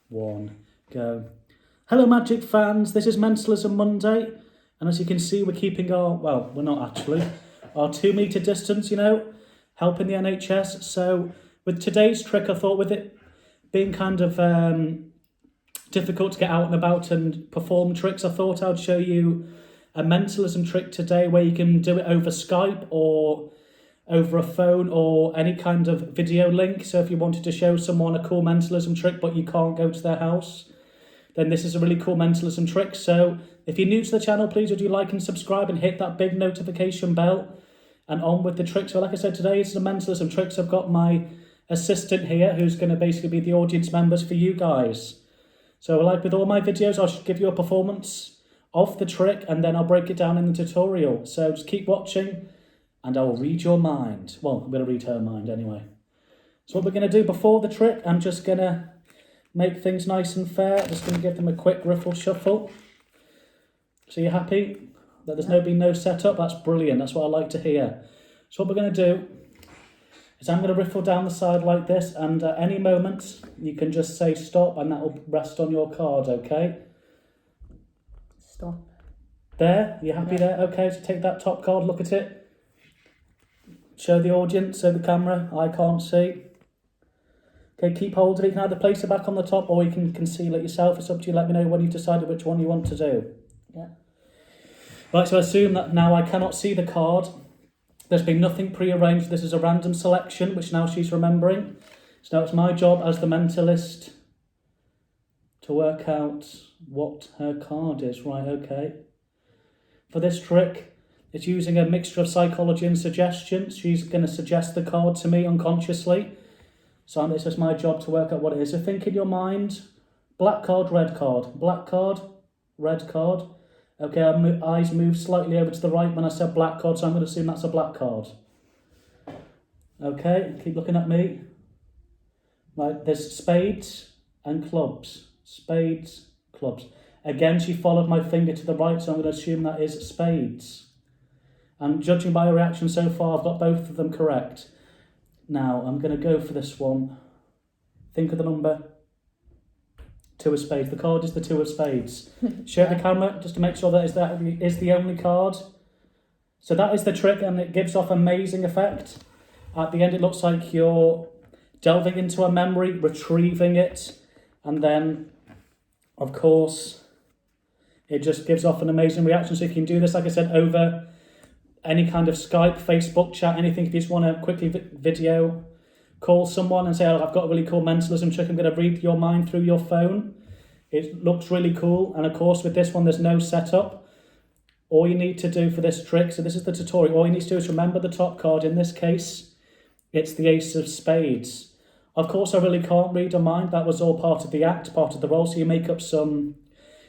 1, go. Hello Magic fans, this is Mentalism Monday, and as you can see we're keeping we're not actually, our 2 metre distance, helping the NHS. So with today's trick, I thought with it being kind of difficult to get out and about and perform tricks, I thought I'd show you a mentalism trick today where you can do it over Skype or over a phone or any kind of video link. So if you wanted to show someone a cool mentalism trick but you can't go to their house, then this is a really cool mentalism trick. So if you're new to the channel, please would you like and subscribe and hit that big notification bell, and on with the trick. So like I said, today is the mentalism tricks. I've got my assistant here who's going to basically be the audience members for you guys. So like with all my videos, I'll give you a performance of the trick and then I'll break it down in the tutorial. So just keep watching and I'll read your mind. Well, I'm going to read her mind anyway. So what we're going to do before the trick, I'm just going to make things nice and fair. Just going to give them a quick riffle shuffle. So you're happy that there's been no setup? That's brilliant. That's what I like to hear. So what we're going to do is I'm going to riffle down the side like this, and at any moment you can just say stop and that will rest on your card, okay? Stop. There? You happy there? Okay, so take that top card, look at it. Show the audience, show the camera. I can't see. Okay, keep hold of it. You can either place it back on the top or you can conceal it yourself. It's up to you. Let me know when you've decided which one you want to do. Yeah. Right, so assume that now I cannot see the card. There's been nothing pre-arranged. This is a random selection, which now she's remembering. So now it's my job as the mentalist to work out what her card is. Right, okay. For this trick, it's using a mixture of psychology and suggestion. She's going to suggest the card to me unconsciously. So it's just my job to work out what it is. So think in your mind, black card, red card, black card, red card. Okay, eyes move slightly over to the right when I said black card, so I'm going to assume that's a black card. Okay, keep looking at me. Right, there's spades and clubs. Spades, clubs. Again, she followed my finger to the right, so I'm going to assume that is spades. And judging by her reaction so far, I've got both of them correct. Now, I'm going to go for this one. Think of the number. 2 of spades. The card is the 2 of spades. Show the camera just to make sure that is the only card. So that is the trick, and it gives off amazing effect. At the end, it looks like you're delving into a memory, retrieving it, and then, of course, it just gives off an amazing reaction. So if you can do this, like I said, over any kind of Skype, Facebook chat, anything, if you just want to quickly video call someone and say, oh, I've got a really cool mentalism trick, I'm going to read your mind through your phone. It looks really cool. And of course, with this one, there's no setup. All you need to do for this trick, so this is the tutorial, all you need to do is remember the top card. In this case, it's the Ace of Spades. Of course, I really can't read a mind. That was all part of the act, part of the role. So you make up some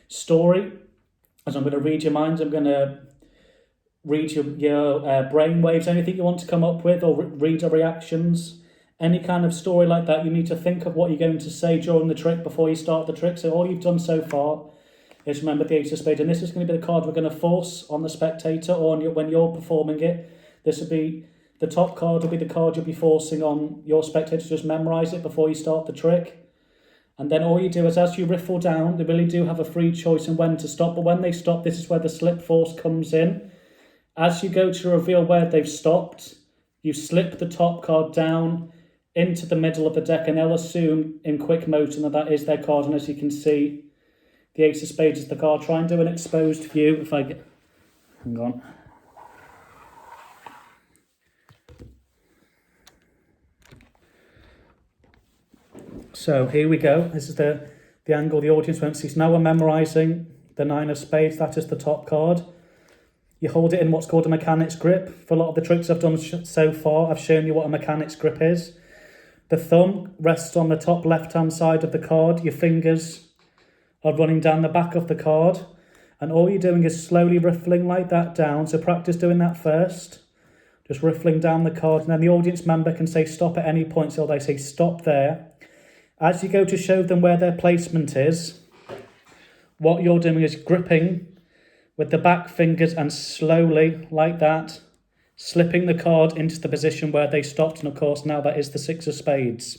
story. As I'm going to read your minds, I'm going to read your brain waves, anything you want to come up with, or read your reactions. Any kind of story like that, you need to think of what you're going to say during the trick before you start the trick. So all you've done so far is remember the Ace of Spades. And this is going to be the card we're going to force on the spectator, or when you're performing it. This will be, the top card will be the card you'll be forcing on your spectator. Just memorise it before you start the trick. And then all you do is, as you riffle down, they really do have a free choice in when to stop. But when they stop, this is where the slip force comes in. As you go to reveal where they've stopped, you slip the top card down into the middle of the deck, and they'll assume in quick motion that is their card. And as you can see, the Ace of Spades is the card. Try and do an exposed view if I get... Hang on. So here we go. This is the angle the audience won't see. So now we're memorising the 9 of Spades. That is the top card. You hold it in what's called a mechanic's grip. For a lot of the tricks I've done so far, I've shown you what a mechanic's grip is. The thumb rests on the top left-hand side of the card. Your fingers are running down the back of the card. And all you're doing is slowly riffling like that down. So practice doing that first. Just riffling down the card. And then the audience member can say stop at any point. So they say stop there. As you go to show them where their placement is, what you're doing is gripping with the back fingers and slowly, like that, slipping the card into the position where they stopped. And of course, now that is the 6 of Spades.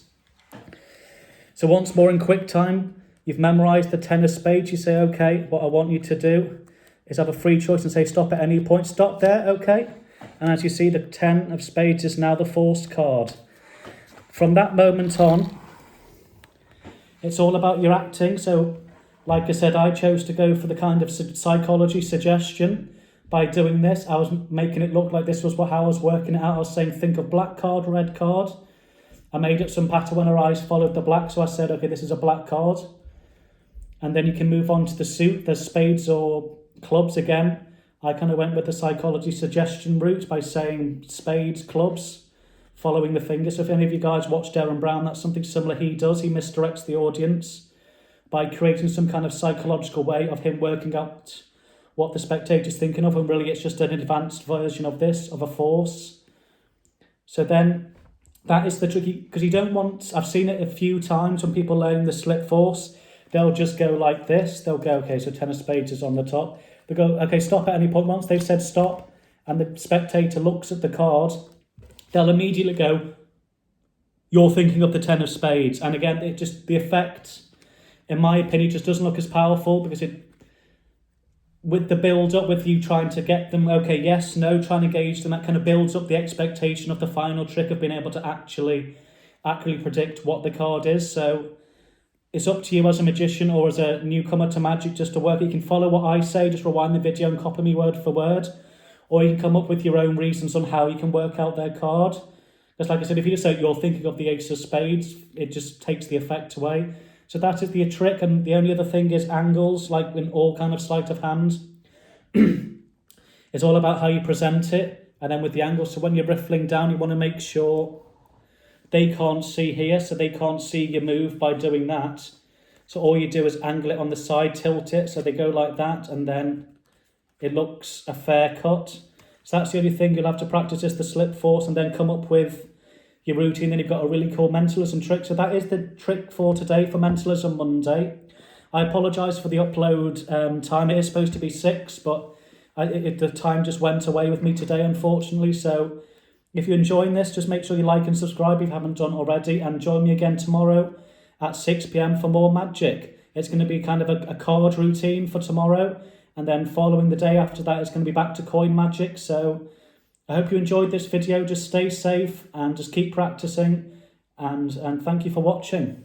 So once more in quick time, You've memorised the 10 of spades. You say, okay, what I want you to do is have a free choice and say stop at any point. Stop there, okay? And as you see, the 10 of spades is now the forced card. From that moment on, it's all about your acting. So, like I said, I chose to go for the kind of psychology suggestion by doing this. I was making it look like this was how I was working it out. I was saying, think of black card, red card. I made up some pattern when her eyes followed the black. So I said, okay, this is a black card. And then you can move on to the suit. There's spades or clubs again. I kind of went with the psychology suggestion route by saying spades, clubs, following the finger. So if any of you guys watch Darren Brown, that's something similar he does. He misdirects the audience by creating some kind of psychological way of him working out what the spectator's thinking of, and really it's just an advanced version of this, of a force. So then that is the tricky, because you don't want, I've seen it a few times when people learn the slip force, they'll just go like this. They'll go, okay, so 10 of spades is on the top. They go, okay, stop at any point. Once they've said stop and the spectator looks at the card, they'll immediately go, you're thinking of the 10 of spades. And again, it just, the effect, in my opinion, just doesn't look as powerful, because it, with the build-up, with you trying to get them, okay, yes, no, trying to gauge them, that kind of builds up the expectation of the final trick of being able to actually accurately predict what the card is. So it's up to you as a magician or as a newcomer to magic just to work. You can follow what I say, just rewind the video and copy me word for word, or you can come up with your own reasons on how you can work out their card. Because like I said, if you just say you're thinking of the ace of spades, it just takes the effect away. So that is the trick, and the only other thing is angles, like in all kind of sleight of hand. It's all about how you present it, and then with the angles, so when you're riffling down, you want to make sure they can't see here, so they can't see your move by doing that. So all you do is angle it on the side, tilt it, so they go like that, and then it looks a fair cut. So that's the only thing you'll have to practice, is the slip force, and then come up with your routine. Then you've got a really cool mentalism trick. So that is the trick for today for Mentalism Monday. I apologise for the upload time. It is supposed to be 6, but the time just went away with me today, unfortunately. So if you're enjoying this, just make sure you like and subscribe if you haven't done already, and join me again tomorrow at 6 p.m. for more magic. It's going to be kind of a card routine for tomorrow, and then following the day after that, it's going to be back to coin magic. So I hope you enjoyed this video. Just stay safe and just keep practicing, and thank you for watching.